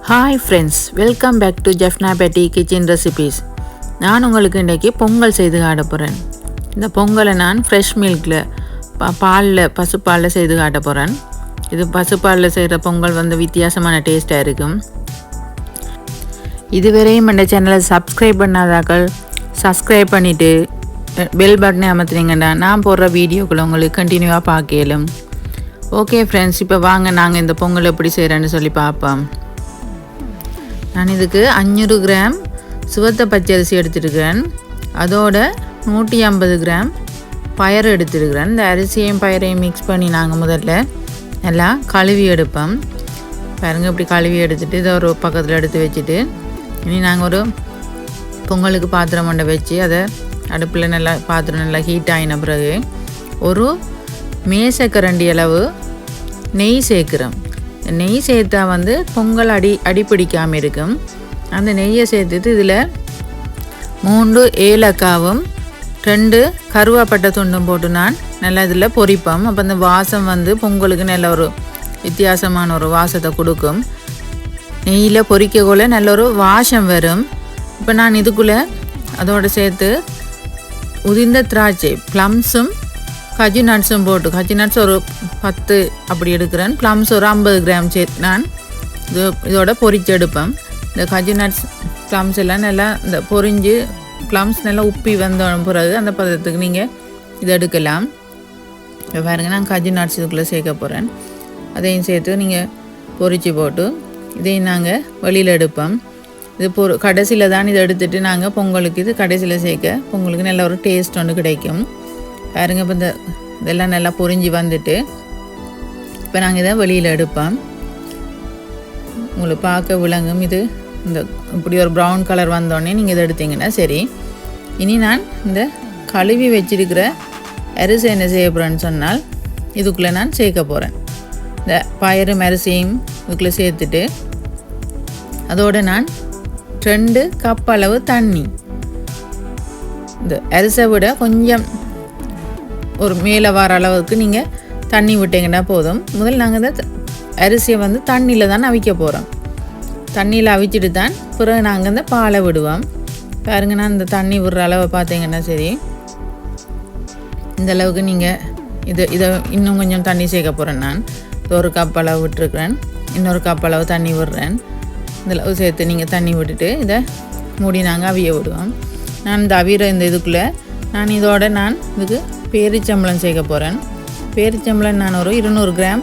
Hi friends, welcome back to Jaffna பெட்டி kitchen recipes. நான் உங்களுக்கு இன்றைக்கி பொங்கல் செய்து காட்ட போகிறேன். இந்த பொங்கலை நான் ஃப்ரெஷ் மில்கில் பசுப்பாலில் செய்து காட்ட போகிறேன். இது பசுப்பாலில் செய்கிற பொங்கல் வந்து வித்தியாசமான டேஸ்ட்டாக இருக்கும். இதுவரையும் இந்த சேனலை சப்ஸ்கிரைப் பண்ணாதாக்கள் சப்ஸ்கிரைப் பண்ணிவிட்டு பெல் பட்டனை அமர்த்துனீங்கன்னா நான் போடுற வீடியோக்களை உங்களுக்கு கண்டினியூவாக பார்க்கலும். ஓகே ஃப்ரெண்ட்ஸ், இப்போ வாங்க நாங்கள் இந்த பொங்கல் எப்படி செய்கிறேன்னு சொல்லி பார்ப்போம். நான் இதுக்கு 500 கிராம் சுவத்த பச்சரிசி எடுத்துருக்கிறேன். அதோட 150 கிராம் பயறு எடுத்துருக்கிறேன். இந்த அரிசியையும் பயரையும் மிக்ஸ் பண்ணி நாங்கள் முதல்ல நல்லா கழுவி எடுப்போம். பாருங்கள், இப்படி கழுவி எடுத்துகிட்டு இதை ஒரு பக்கத்தில் எடுத்து வச்சுட்டு இனி நாங்கள் ஒரு பொங்கலுக்கு பாத்திரம் கொண்டு வச்சு அதை அடுப்பில் பாத்திரம் நல்லா ஹீட் ஆகின பிறகு ஒரு மேசக்கரண்டி அளவு நெய் சேர்க்குறோம். நெய் சேர்த்தா வந்து பொங்கல் அடிப்பிடிக்காமல் இருக்கும். அந்த நெய்யை சேர்த்துட்டு இதில் 3 ஏலக்காவும் 2 கருவாப்பட்டை துண்டும் போட்டு நான் நல்லா இதில் பொரிப்போம். அப்போ அந்த வாசம் வந்து பொங்கலுக்கு நல்ல ஒரு வித்தியாசமான ஒரு வாசத்தை கொடுக்கும். நெய்யில் பொரிக்கக்குள்ள நல்ல ஒரு வாசம் வரும். இப்போ நான் இதுக்குள்ளே அதோடு சேர்த்து உதிர்ந்த திராட்சை ப்ளம்ஸும் கஜு நட்ஸும் போட்டு, கஜு நட்ஸ் ஒரு 10 அப்படி எடுக்கிறேன். ப்ளம்ஸ் ஒரு 50 கிராம் சேர்த்து நான் இதோட பொரிச்சு எடுப்பேன். இந்த கஜு நட்ஸ் ப்ளம்ஸ் எல்லாம் நல்லா இந்த பொரிஞ்சு ப்ளம்ஸ் நல்லா உப்பி வந்த பிறகு அந்த பதத்துக்கு நீங்கள் இதை எடுக்கலாம். இப்போ பாருங்க, நான் கஜு நட்ஸ் இதுக்குள்ளே சேர்க்க போகிறேன். அதையும் சேர்த்து நீங்கள் பொரிச்சு போட்டு இதையும் நாங்கள் வெளியில் எடுப்போம். இது கடைசியில் தான் இதை எடுத்துகிட்டு நாங்கள் பொங்கலுக்கு இது கடைசியில் சேர்க்க பொங்கலுக்கு நல்ல ஒரு டேஸ்ட் ஒன்று கிடைக்கும். பாருங்க, இப்போ இதெல்லாம் நல்லா பொரிஞ்சு வந்துட்டு இப்போ நாங்கள் இதை வெளியில் எடுப்போம். உங்களுக்கு பார்க்க விளங்கும். இது இந்த இப்படி ஒரு ப்ரௌன் கலர் வந்தோடனே நீங்கள் இதை எடுத்தீங்கன்னா சரி. இனி நான் இந்த கழுவி வச்சிருக்கிற அரிசி என்ன செய்ய போகிறேன்னு சொன்னால் இதுக்குள்ளே நான் சேர்க்க போகிறேன். இந்த பயறு அரிசியும் இதுக்குள்ளே சேர்த்துட்டு அதோடு நான் 2 கப் அளவு தண்ணி, இந்த அரிசியை விட கொஞ்சம் ஒரு மேலே வர அளவுக்கு நீங்கள் தண்ணி விட்டிங்கன்னா போதும். முதல்ல நாங்கள் இந்த அரிசியை வந்து தண்ணியில் தான் அவிக்க போகிறோம். தண்ணியில் அவிச்சிட்டு தான் பிறகு நாங்கள் இந்த பாலை விடுவோம். பாருங்க, நான் இந்த தண்ணி விடுற அளவை பார்த்தீங்கன்னா சரி. இந்த அளவுக்கு நீங்கள் இதை இன்னும் கொஞ்சம் தண்ணி சேர்க்க போகிறேன். நான் ஒரு கப் அளவு விட்டுருக்குறேன். இன்னொரு கப் அளவு தண்ணி விடுறேன். இந்த அளவு சேர்த்து நீங்கள் தண்ணி விட்டுட்டு இதை மூடி நாங்கள் அவிய விடுவோம். நான் இந்த அவிர இந்த இதுக்குள்ளே நான் இதுக்கு பேரிச்சம்பளம் சேர்க்க போகிறேன். பேரிச்சம்பளம் நான் ஒரு 200 கிராம்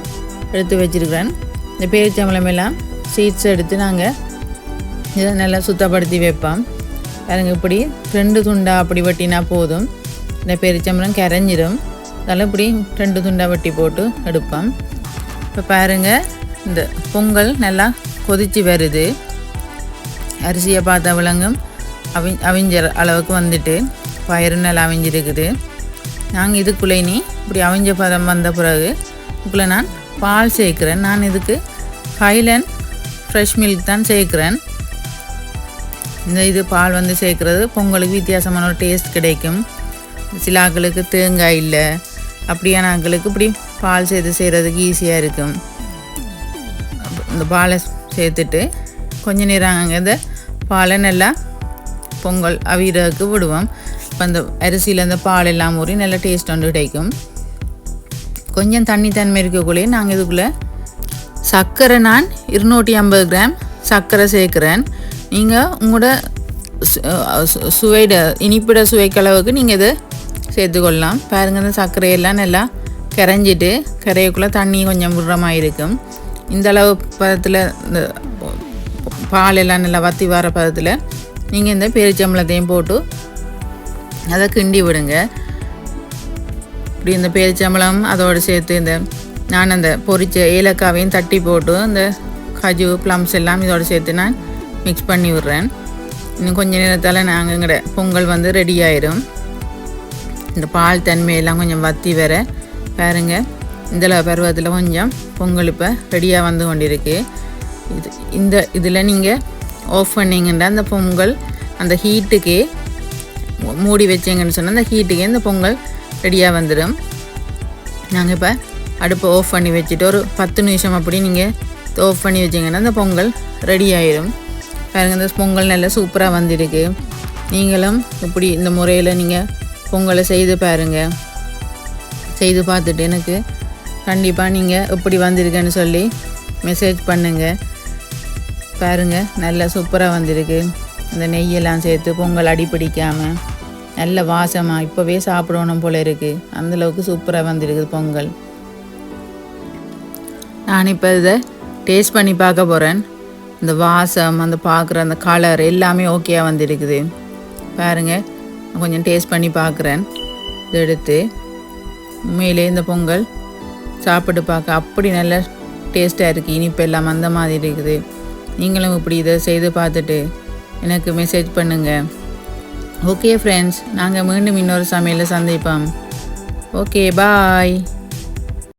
எடுத்து வச்சுருக்கிறேன். இந்த பேரிச்சம்பளம் எல்லாம் சீட்ஸ் எடுத்து நாங்கள் இதை நல்லா சுத்தப்படுத்தி வைப்போம். பாருங்க, இப்படி 2 துண்டா அப்படி வெட்டினா போதும். இந்த பேரிச்சம்பளம் கரைஞ்சிடும். அதெல்லாம் இப்படி 2 துண்டா வெட்டி போட்டு எடுப்போம். இப்போ பாருங்கள், இந்த பொங்கல் நல்லா கொதித்து வருது. அரிசியை பார்த்தா விளங்கும். அவிஞ்ச அளவுக்கு வந்துட்டு பயிறு நல்லா அவிஞ்சிருக்குது. நாங்கள் இதுக்குள்ளே இனி இப்படி அவிஞ்ச பதம் வந்த பிறகு இதுக்குள்ளே நான் பால் சேர்க்குறேன். நான் இதுக்கு ஹைலண்ட் ஃப்ரெஷ் மில்க் தான் சேர்க்குறேன். இது பால் வந்து சேர்க்குறது பொங்கலுக்கு வித்தியாசமான ஒரு டேஸ்ட் கிடைக்கும். சில ஆக்களுக்கு தேங்காய் இல்லை, அப்படியான ஆக்களுக்கு இப்படி பால் சேர்த்து செய்கிறதுக்கு ஈஸியாக இருக்கும். இந்த பாலை சேர்த்துட்டு கொஞ்ச நேரம் அங்கே இந்த பாலை நல்லா பொங்கல் அவிரதுக்கு விடுவோம். இப்போ அந்த அரிசியில் அந்த பால் எல்லாம் ஊறி நல்ல டேஸ்ட் ஒன்று கிடைக்கும். கொஞ்சம் தன்மை இருக்கக்குள்ளேயே நாங்கள் இதுக்குள்ளே சர்க்கரை நான் 250 கிராம் சர்க்கரை சேர்க்குறேன். நீங்கள் உங்களோட இனிப்பிட சுவைக்களவுக்கு நீங்கள் இதை சேர்த்துக்கொள்ளலாம். பாருங்கள், இந்த சர்க்கரையெல்லாம் நல்லா கரைஞ்சிட்டு கரையக்குள்ளே தண்ணி கொஞ்சம் விடுற மாதிரி இருக்கும். இந்த அளவு பதத்தில் இந்த பால் எல்லாம் நல்லா வற்றி வர பதத்தில் நீங்கள் இந்த பேரிச்சம்பளத்தையும் போட்டு அதை கிண்டி விடுங்க. இப்படி இந்த பேரிச்சம்பளம் அதோடு சேர்த்து நான் அந்த பொரிச்ச ஏலக்காவையும் தட்டி போட்டு இந்த கஜு ப்ளம்ஸ் எல்லாம் இதோடு சேர்த்து நான் மிக்ஸ் பண்ணி விடுறேன். இன்னும் கொஞ்சம் நேரத்தால் நாங்கள் எங்கட பொங்கல் வந்து ரெடி ஆயிடும். இந்த பால் தன்மையெல்லாம் கொஞ்சம் வற்றி வர பாருங்கள், இந்த பருவத்தில் கொஞ்சம் பொங்கல் இப்போ ரெடியாக வந்து கொண்டிருக்கு. இதில் நீங்கள் ஆஃப் பண்ணிங்கன்னா அந்த பொங்கல் அந்த ஹீட்டுக்கே மூடி வச்சிங்கன்னு சொன்னால் அந்த ஹீட்டுக்கே இந்த பொங்கல் ரெடியாக வந்துடும். நாங்கள் இப்போ அடுப்பை ஆஃப் பண்ணி வச்சுட்டு ஒரு 10 நிமிஷம் அப்படி நீங்கள் ஆஃப் பண்ணி வச்சிங்கன்னா அந்த பொங்கல் ரெடி ஆயிடும். பாருங்கள், இந்த பொங்கல் நல்லா சூப்பராக வந்திருக்கு. நீங்களும் இப்படி இந்த முறையில் நீங்கள் பொங்கலை செய்து பாருங்கள். செய்து பார்த்துட்டு எனக்கு கண்டிப்பாக நீங்கள் எப்படி வந்திருக்கேன்னு சொல்லி மெசேஜ் பண்ணுங்கள். பாருங்கள், நல்லா சூப்பராக வந்திருக்கு. இந்த நெய்யெல்லாம் சேர்த்து பொங்கல் அடிப்பிடிக்காமல் நல்ல வாசமாக இப்போவே சாப்பிடணும் போல் இருக்குது. அந்தளவுக்கு சூப்பராக வந்திருக்குது பொங்கல். நான் இப்போ இதை டேஸ்ட் பண்ணி பார்க்க போகிறேன். இந்த வாசம், அந்த பார்க்குற அந்த கலர் எல்லாமே ஓகேயாக வந்திருக்குது. பாருங்கள், நான் கொஞ்சம் டேஸ்ட் பண்ணி பார்க்குறேன். இதை எடுத்து உண்மையிலே இந்த பொங்கல் சாப்பிட்டு பார்க்க அப்படி நல்ல டேஸ்ட்டாக இருக்குது. இனிப்பு எல்லாம் அந்த மாதிரி இருக்குது. நீங்களும் இப்படி இதை செய்து பார்த்துட்டு எனக்கு மெசேஜ் பண்ணுங்கள். ஓகே ஃப்ரெண்ட்ஸ், நாங்கள் மீண்டும் இன்னொரு சமையலில் சந்திப்போம். ஓகே, பாய்.